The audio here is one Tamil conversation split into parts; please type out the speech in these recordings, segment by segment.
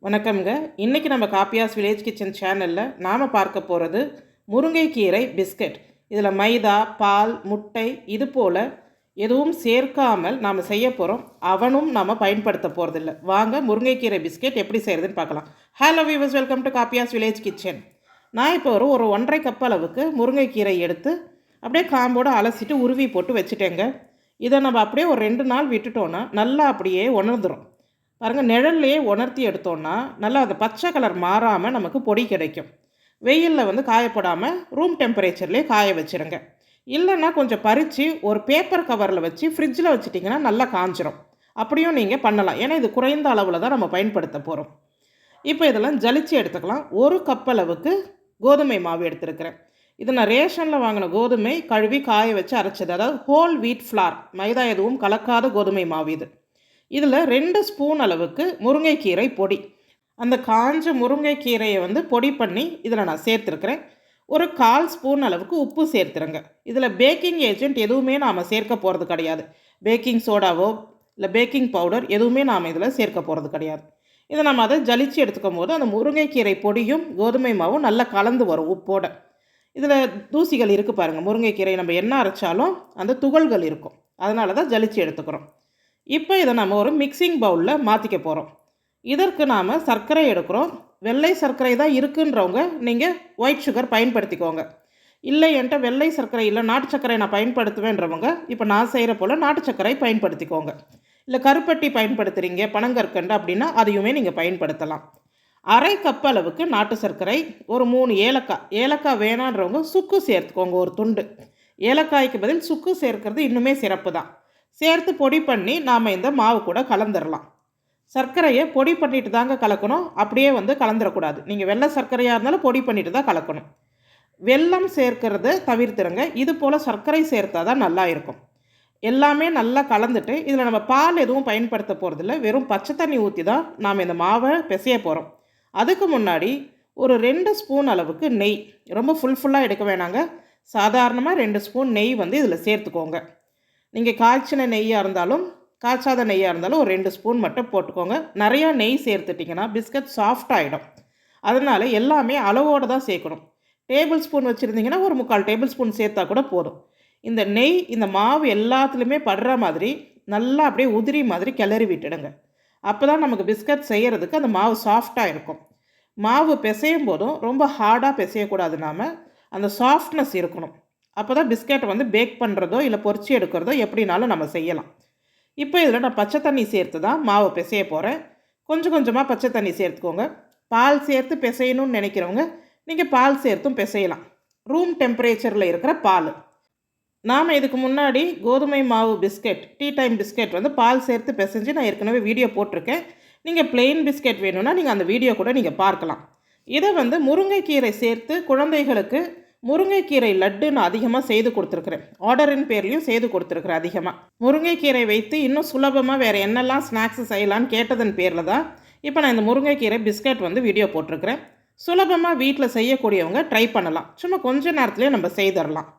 வணக்கம்ங்க. இன்னைக்கு நம்ம காப்பியாஸ் வில்லேஜ் கிச்சன் சேனலில் நாம் பார்க்க போகிறது முருங்கைக்கீரை பிஸ்கட். இதில் மைதா, பால், முட்டை இது போல் எதுவும் சேர்க்காமல் நாம் செய்ய போகிறோம். அவனும் நாம் பயன்படுத்த போகிறதில்ல. வாங்க முருங்கைக்கீரை பிஸ்கட் எப்படி செய்கிறதுன்னு பார்க்கலாம். Hello viewers, welcome to காப்பியாஸ் village kitchen. நான் இப்போ ஒரு 1.5 கப் அளவுக்கு முருங்கைக்கீரை எடுத்து அப்படியே காம்போடு அலசிட்டு உருவி போட்டு வச்சுட்டேங்க. இதை நம்ம அப்படியே ஒரு 2 நாள் விட்டுட்டோன்னா நல்லா அப்படியே உணர்ந்துடும். பாருங்கள், நிழல்லையே உணர்த்தி எடுத்தோன்னா நல்லா அந்த பச்சை கலர் மாறாமல் நமக்கு பொடி கிடைக்கும். வெயிலில் காயப்படாமல் ரூம் டெம்பரேச்சர்லேயே காய வச்சுருங்க. இல்லைன்னா கொஞ்சம் பறித்து ஒரு பேப்பர் கவரில் வச்சு ஃப்ரிட்ஜில் வச்சுட்டிங்கன்னா நல்லா காஞ்சிரும். அப்படியும் நீங்கள் பண்ணலாம். ஏன்னா இது குறைந்த அளவில் தான் நம்ம பயன்படுத்த போகிறோம். இப்போ இதெல்லாம் ஜலிச்சு எடுத்துக்கலாம். 1 கப் அளவுக்கு கோதுமை மாவு எடுத்துருக்கிறேன். இது நான் ரேஷனில் வாங்கின கோதுமை கழுவி காய வச்சு அரைச்சது, அதாவது ஹோல் வீட் ஃப்ளார், மைதா எதுவும் கலக்காத கோதுமை மாவு இது. இதில் 2 ஸ்பூன் அளவுக்கு முருங்கைக்கீரை பொடி, அந்த காஞ்ச முருங்கைக்கீரையை பொடி பண்ணி இதில் நான் சேர்த்துருக்கிறேன். ஒரு 1/4 ஸ்பூன் அளவுக்கு உப்பு சேர்த்துருங்க. இதில் பேக்கிங் ஏஜென்ட் எதுவுமே நாம் சேர்க்க போகிறது கிடையாது. பேக்கிங் சோடாவோ இல்லை பேக்கிங் பவுடர் எதுவுமே நாம் இதில் சேர்க்க போகிறது கிடையாது. இதை நம்ம அதை ஜலிச்சு எடுத்துக்கும் போது அந்த முருங்கைக்கீரை பொடியும் கோதுமை மாவும் நல்லா கலந்து வரும் உப்போட. இதில் தூசிகள் இருக்குது பாருங்கள். முருங்கைக்கீரை நம்ம என்ன அரைச்சாலும் அந்த துகள்கள் இருக்கும். அதனால தான் ஜலிச்சு எடுத்துக்கிறோம். இப்போ இதை நம்ம ஒரு மிக்சிங் பவுலில் மாற்றிக்க போகிறோம். இதற்கு நாம் சர்க்கரை எடுக்கிறோம். வெள்ளை சர்க்கரை தான் இருக்குன்றவங்க நீங்கள் ஒயிட் சுகர் பயன்படுத்திக்கோங்க. இல்லை என்கிட்ட வெள்ளை சர்க்கரை இல்லை, நாட்டு சர்க்கரை நான் பயன்படுத்துவேன்றவங்க இப்போ நான் செய்கிற போல் நாட்டு சர்க்கரை பயன்படுத்திக்கோங்க. இல்லை கருப்பட்டி பயன்படுத்துகிறீங்க, பனங்கற்கண்டு அப்படின்னா அதையுமே நீங்கள் பயன்படுத்தலாம். 1/2 கப் அளவுக்கு நாட்டு சர்க்கரை, ஒரு 3 ஏலக்காய் வேணான்றவங்க சுக்கு சேர்த்துக்கோங்க, ஒரு துண்டு. ஏலக்காய்க்கு பதில் சுக்கு சேர்க்கிறது இன்னுமே சிறப்பு தான். சேர்த்து பொடி பண்ணி நாம் இந்த மாவு கூட கலந்துடலாம். சர்க்கரையை பொடி பண்ணிட்டு தாங்க கலக்கணும், அப்படியே கலந்துடக்கூடாது. நீங்கள் வெள்ளை சர்க்கரையாக இருந்தாலும் பொடி பண்ணிட்டு தான் கலக்கணும். வெல்லம் சேர்க்கிறத தவிர்த்துருங்க. இது போல் சர்க்கரை சேர்த்தா தான் நல்லா இருக்கும். எல்லாமே நல்லா கலந்துட்டு இதில் நம்ம பால் எதுவும் பயன்படுத்த போகிறதில்ல, வெறும் பச்சை தண்ணி ஊற்றி தான் நாம் இந்த மாவை பிசைய போகிறோம். அதுக்கு முன்னாடி ஒரு 2 ஸ்பூன் அளவுக்கு நெய், ரொம்ப ஃபுல்லாக எடுக்க வேணாங்க, சாதாரணமாக 2 ஸ்பூன் நெய் இதில் சேர்த்துக்கோங்க. நீங்கள் காய்ச்சின நெய்யாக இருந்தாலும் காய்ச்சாத நெய்யாக இருந்தாலும் ஒரு 2 ஸ்பூன் மட்டும் போட்டுக்கோங்க. நிறையா நெய் சேர்த்துட்டிங்கன்னா பிஸ்கட் சாஃப்ட் ஆகிடும். அதனால் எல்லாமே அளவோடு தான் சேர்க்கணும். டேபிள் ஸ்பூன் வச்சுருந்தீங்கன்னா ஒரு 3/4 டேபிள் ஸ்பூன் சேர்த்தா கூட போதும். இந்த நெய் இந்த மாவு எல்லாத்துலேயுமே படுற மாதிரி நல்லா அப்படியே உதிரி மாதிரி கிளறி விட்டுடுங்க. அப்போ தான் நமக்கு பிஸ்கட் செய்கிறதுக்கு அந்த மாவு சாஃப்டாக இருக்கும். மாவு பிசையும் போதும் ரொம்ப ஹார்டாக பிசையக்கூடாது, நாம் அந்த சாஃப்ட்னஸ் இருக்கணும். அப்போ தான் பிஸ்கெட்டை பேக் பண்ணுறதோ இல்லை பொரிச்சு எடுக்கிறதோ எப்படினாலும் நம்ம செய்யலாம். இப்போ இதில் நான் பச்சை தண்ணி சேர்த்து தான் மாவை பிசைய போகிறேன். கொஞ்சம் கொஞ்சமாக பச்சை தண்ணி சேர்த்துக்கோங்க. பால் சேர்த்து பிசையணும்னு நினைக்கிறவங்க நீங்கள் பால் சேர்த்தும் பிசையலாம். ரூம் டெம்பரேச்சரில் இருக்கிற பால். நாம் இதுக்கு முன்னாடி கோதுமை மாவு பிஸ்கெட், டீ டைம் பிஸ்கெட் பால் சேர்த்து பிசைஞ்சு நான் ஏற்கனவே வீடியோ போட்டிருக்கேன். நீங்கள் பிளெயின் பிஸ்கெட் வேணும்னா நீங்கள் அந்த வீடியோ கூட நீங்கள் பார்க்கலாம். இதை முருங்கைக்கீரை சேர்த்து குழந்தைகளுக்கு முருங்கைக்கீரை லட்டு நான் அதிகமாக செய்து கொடுத்துருக்குறேன். ஆர்டரின் பேர்லையும் செய்து கொடுத்துருக்குறேன். அதிகமாக முருங்கைக்கீரை வைத்து இன்னும் சுலபமாக வேறு என்னெல்லாம் ஸ்நாக்ஸ் செய்யலான்னு கேட்டதன் பேரில் தான் இப்போ நான் இந்த முருங்கைக்கீரை பிஸ்கட் வீடியோ போட்டிருக்கிறேன். சுலபமாக வீட்டில் செய்யக்கூடியவங்க ட்ரை பண்ணலாம். சும்மா கொஞ்ச நேரத்துலேயே நம்ம செய்திடலாம்.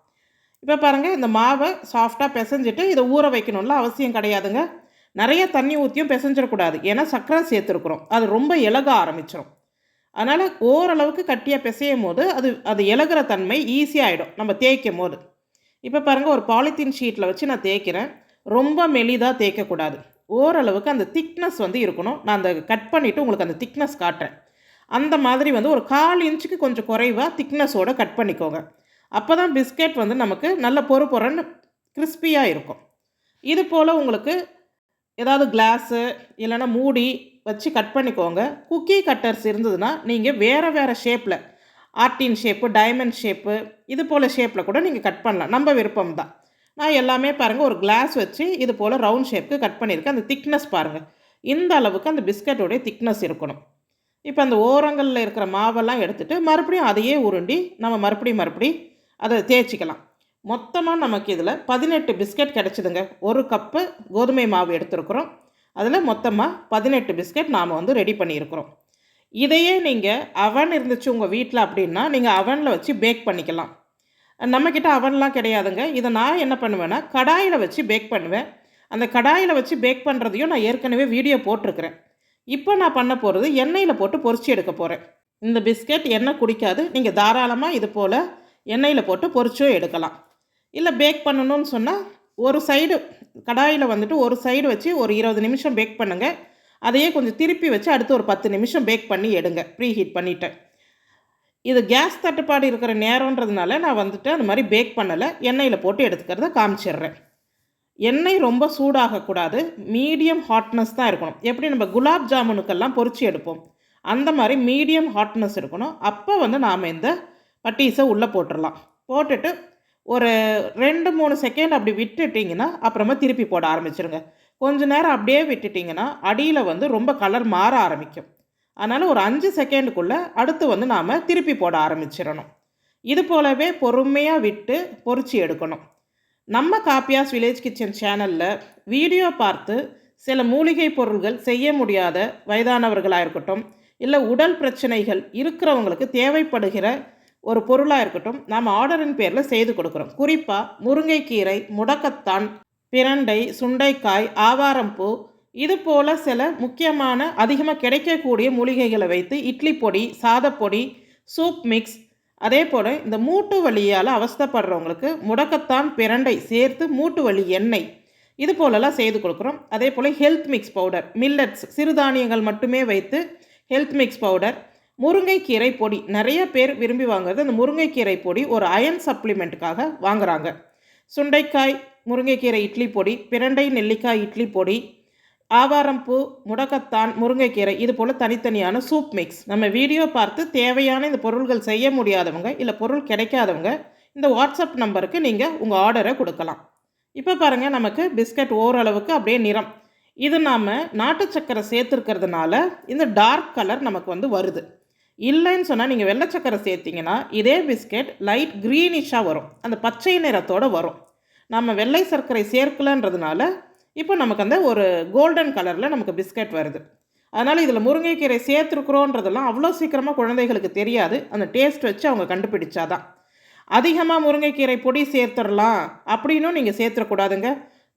இப்போ பாருங்கள், இந்த மாவை சாஃப்டாக பிசைஞ்சிட்டு இதை ஊற வைக்கணும்ல அவசியம் கிடையாதுங்க. நிறைய தண்ணி ஊற்றியும் பிசைஞ்சிடக்கூடாது, ஏன்னா சர்க்கரை சேர்த்துருக்குறோம். அது ரொம்ப இலக ஆரம்பிச்சிடும். அதனால் ஓரளவுக்கு கட்டியாக பிசையும் போது அது இலகுற தன்மை ஈஸியாகிடும் நம்ம தேய்க்கும் போது. இப்போ பாருங்கள், ஒரு பாலித்தீன் ஷீட்டில் வச்சு நான் தேய்க்கிறேன். ரொம்ப மெலிதாக தேய்க்கக்கூடாது, ஓரளவுக்கு அந்த திக்னஸ் இருக்கணும். நான் அந்த கட் பண்ணிவிட்டு உங்களுக்கு அந்த திக்னஸ் காட்டுறேன். அந்த மாதிரி ஒரு 1/4 இன்ச்சுக்கு கொஞ்சம் குறைவாக திக்னஸோடு கட் பண்ணிக்கோங்க. அப்போ தான் பிஸ்கெட் நமக்கு நல்ல பொறுன்னு கிறிஸ்பியாக இருக்கும். இது போல் உங்களுக்கு ஏதாவது கிளாஸு இல்லைன்னா மூடி வச்சு கட் பண்ணிக்கோங்க. குக்கி கட்டர்ஸ் இருந்ததுன்னா நீங்கள் வேறு ஷேப்பில், ஆர்டின் ஷேப்பு, டைமண்ட் ஷேப்பு, இது போல் ஷேப்பில் கூட நீங்கள் கட் பண்ணலாம். நம்ம விருப்பம் தான். நான் எல்லாமே பாருங்கள் ஒரு கிளாஸ் வச்சு இது போல் ரவுண்ட் ஷேப்புக்கு கட் பண்ணியிருக்கேன். அந்த திக்னஸ் பாருங்கள், இந்த அளவுக்கு அந்த பிஸ்கட்டோடைய திக்னஸ் இருக்கணும். இப்போ அந்த ஓரங்களில் இருக்கிற மாவெல்லாம் எடுத்துகிட்டு மறுபடியும் அதையே உருண்டி நம்ம மறுபடி அதை தேய்ச்சிக்கலாம். மொத்தமாக நமக்கு இதில் 18 பிஸ்கட் கிடச்சிதுங்க. 1 கப்பு கோதுமை மாவு எடுத்துருக்குறோம். அதில் மொத்தமாக 18 பிஸ்கட் நாம் ரெடி பண்ணியிருக்கிறோம். இதையே நீங்கள் அவன் இருந்துச்சு உங்கள் வீட்டில் அப்படின்னா நீங்கள் அவனில் வச்சு பேக் பண்ணிக்கலாம். நம்மக்கிட்ட அவன்லாம் கிடையாதுங்க. இதை நான் என்ன பண்ணுவேன்னா கடாயில் வச்சு பேக் பண்ணுவேன். அந்த கடாயில் வச்சு பேக் பண்ணுறதையும் நான் ஏற்கனவே வீடியோ போட்டிருக்கிறேன். இப்போ நான் பண்ண போகிறது எண்ணெயில் போட்டு பொரிச்சு எடுக்க போகிறேன். இந்த பிஸ்கட் எண்ணெய் குடிக்காது. நீங்கள் தாராளமாக இது போல் எண்ணெயில் போட்டு பொரிச்சோ எடுக்கலாம். இல்லை பேக் பண்ணணும்னு சொன்னால் ஒரு சைடு கடாயில் வந்துட்டு ஒரு சைடு வச்சு ஒரு 20 நிமிஷம் பேக் பண்ணுங்கள். அதையே கொஞ்சம் திருப்பி வச்சு அடுத்து ஒரு 10 நிமிஷம் பேக் பண்ணி எடுங்க. ப்ரீ ஹீட் பண்ணிவிட்டேன். இது கேஸ் தட்டுப்பாடு இருக்கிற நேரன்றதுனால நான் வந்துட்டு அந்த மாதிரி பேக் பண்ணலை. எண்ணெயில் போட்டு எடுத்துக்கிறத காமிச்சிடுறேன். எண்ணெய் ரொம்ப சூடாகக்கூடாது. மீடியம் ஹாட்னஸ் தான் இருக்கணும். எப்படி நம்ம குலாப் ஜாமுனுக்கெல்லாம் பொரிச்சு எடுப்போம், அந்த மாதிரி மீடியம் ஹாட்னஸ் இருக்கணும். அப்போ வந்து நாம் இந்த பட்டீஸை உள்ளே போட்டுடலாம். போட்டுட்டு ஒரு 2-3 செகண்ட் அப்படி விட்டுட்டிங்கன்னா அப்புறமா திருப்பி போட ஆரம்பிச்சிருங்க. கொஞ்ச நேரம் அப்படியே விட்டுட்டிங்கன்னா அடியில் வந்து ரொம்ப கலர் மாற ஆரம்பிக்கும். அதனால் ஒரு 5 செகண்டுக்குள்ளே அடுத்து வந்து நாம் திருப்பி போட ஆரம்பிச்சிடணும். இது போலவே பொறுமையாக விட்டு பொரிச்சு எடுக்கணும். நம்ம காப்பியாஸ் வில்லேஜ் கிச்சன் சேனலில் வீடியோ பார்த்து சில மூலிகை பொருள்கள் செய்ய முடியாத வயதானவர்களாக இருக்கட்டும், இல்லை உடல் பிரச்சனைகள் இருக்கிறவங்களுக்கு தேவைப்படுகிற ஒரு பொருளாக இருக்கட்டும், நம்ம ஆர்டரின் பேரில் செய்து கொடுக்குறோம். குறிப்பாக முருங்கைக்கீரை, முடக்கத்தான், பிரண்டை, சுண்டைக்காய், ஆவாரம்பூ, இது போல் சில முக்கியமான அதிகமாக கிடைக்கக்கூடிய மூலிகைகளை வைத்து இட்லி பொடி, சாதப்பொடி, சூப் மிக்ஸ், அதே போல் இந்த மூட்டு வலியால் அவஸ்தைப்படுறவங்களுக்கு முடக்கத்தான், பிரண்டை சேர்த்து மூட்டு வலி எண்ணெய், இது போலலாம் செய்து கொடுக்குறோம். அதே போல் ஹெல்த் மிக்ஸ் பவுடர், மில்லட்ஸ் சிறுதானியங்கள் மட்டுமே வைத்து ஹெல்த் மிக்ஸ் பவுடர், முருங்கைக்கீரை பொடி. நிறைய பேர் விரும்பி வாங்குறது அந்த முருங்கைக்கீரை பொடி ஒரு அயன் சப்ளிமெண்ட்டுக்காக வாங்குகிறாங்க. சுண்டைக்காய், முருங்கைக்கீரை இட்லி பொடி, பிரண்டை, நெல்லிக்காய் இட்லி பொடி, ஆவாரம்பூ, முடக்கத்தான், முருங்கைக்கீரை, இது போல் தனித்தனியான சூப் மிக்ஸ். நம்ம வீடியோ பார்த்து தேவையான இந்த பொருள்கள் செய்ய முடியாதவங்க, இல்லை பொருள் கிடைக்காதவங்க இந்த வாட்ஸ்அப் நம்பருக்கு நீங்கள் உங்கள் ஆர்டரை கொடுக்கலாம். இப்போ பாருங்கள், நமக்கு பிஸ்கட் ஓரளவுக்கு அப்படியே நிறம். இது நாம் நாட்டு சக்கரை சேர்த்துருக்கிறதுனால இந்த டார்க் கலர் நமக்கு வந்து வருது. இல்லைன்னு சொன்னால் நீங்கள் வெள்ளை சக்கரை சேர்த்திங்கன்னா இதே பிஸ்கட் லைட் க்ரீனிஷாக வரும், அந்த பச்சை நிறத்தோடு வரும். நம்ம வெள்ளை சர்க்கரை சேர்க்கலன்றதுனால இப்போ நமக்கு அந்த ஒரு கோல்டன் கலரில் நமக்கு பிஸ்கட் வருது. அதனால் இதில் முருங்கைக்கீரை சேர்த்துருக்குறோன்றதெல்லாம் அவ்வளோ சீக்கிரமாக குழந்தைகளுக்கு தெரியாது. அந்த டேஸ்ட் வச்சு அவங்க கண்டுபிடிச்சாதான். அதிகமாக முருங்கைக்கீரை பொடி சேர்த்துடலாம் அப்படின்னும் நீங்கள் சேர்த்துடக்கூடாதுங்க.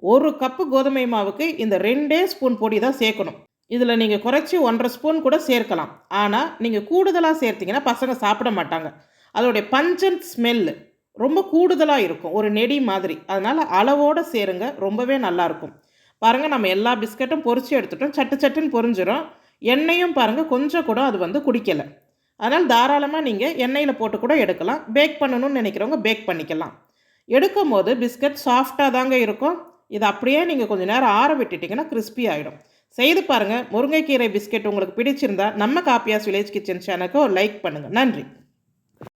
1 கப்பு கோதுமை மாவுக்கு இந்த 2 ஸ்பூன் பொடி தான் சேர்க்கணும். இதில் நீங்கள் குறைச்சி 1.5 ஸ்பூன் கூட சேர்க்கலாம். ஆனால் நீங்கள் கூடுதலாக சேர்த்திங்கன்னா பசங்க சாப்பிட மாட்டாங்க. அதோடைய பஞ்சன்ட் ஸ்மெல்லு ரொம்ப கூடுதலாக இருக்கும், ஒரு நெடி மாதிரி. அதனால் அளவோடு சேருங்க, ரொம்பவே நல்லாயிருக்கும். பாருங்கள், நம்ம எல்லா பிஸ்கட்டும் பொரிச்சு எடுத்துட்டோம். சட்டு சட்டுன்னு பொரிஞ்சிடும். எண்ணெயும் பாருங்கள் கொஞ்சம் கூட அது வந்து குடிக்கலை. அதனால் தாராளமாக நீங்கள் எண்ணெயில் போட்டு கூட எடுக்கலாம். பேக் பண்ணணும்னு நினைக்கிறவங்க பேக் பண்ணிக்கலாம். எடுக்கும் போது பிஸ்கட் சாஃப்டாக தாங்க இருக்கும். இது அப்படியே நீங்கள் கொஞ்சம் நேரம் ஆற விட்டுட்டிங்கன்னா கிறிஸ்பி ஆகிடும். செய்து பாருங்கள். முருங்கைக்கீரை பிஸ்கெட் உங்களுக்கு பிடிச்சிருந்தா நம்ம காப்பியாஸ் வில்லேஜ் கிச்சன் சேனலுக்கு ஒரு லைக் பண்ணுங்கள். நன்றி.